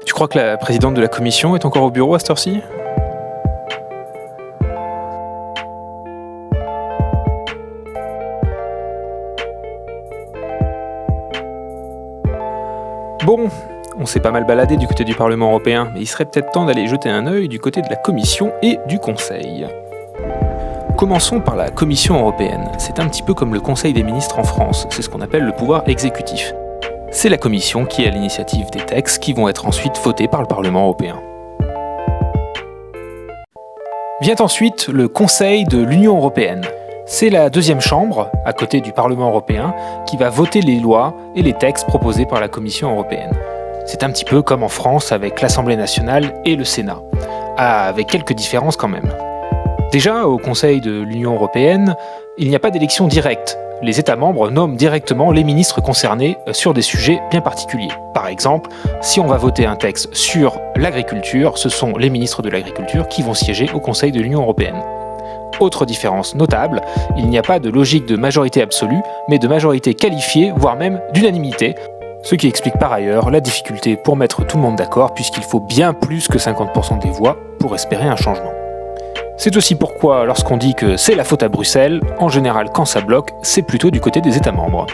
Tu crois que la présidente de la commission est encore au bureau à cette heure-ci ? Bon, on s'est pas mal baladé du côté du Parlement européen, mais il serait peut-être temps d'aller jeter un œil du côté de la Commission et du Conseil. Commençons par la Commission européenne. C'est un petit peu comme le Conseil des ministres en France, c'est ce qu'on appelle le pouvoir exécutif. C'est la Commission qui est à l'initiative des textes qui vont être ensuite votés par le Parlement européen. Vient ensuite le Conseil de l'Union européenne. C'est la deuxième chambre, à côté du Parlement européen, qui va voter les lois et les textes proposés par la Commission européenne. C'est un petit peu comme en France avec l'Assemblée nationale et le Sénat, avec quelques différences quand même. Déjà, au Conseil de l'Union européenne, il n'y a pas d'élection directe. Les États membres nomment directement les ministres concernés sur des sujets bien particuliers. Par exemple, si on va voter un texte sur l'agriculture, ce sont les ministres de l'agriculture qui vont siéger au Conseil de l'Union européenne. Autre différence notable, il n'y a pas de logique de majorité absolue, mais de majorité qualifiée, voire même d'unanimité, ce qui explique par ailleurs la difficulté pour mettre tout le monde d'accord, puisqu'il faut bien plus que 50% des voix pour espérer un changement. C'est aussi pourquoi, lorsqu'on dit que c'est la faute à Bruxelles, en général quand ça bloque, c'est plutôt du côté des États membres.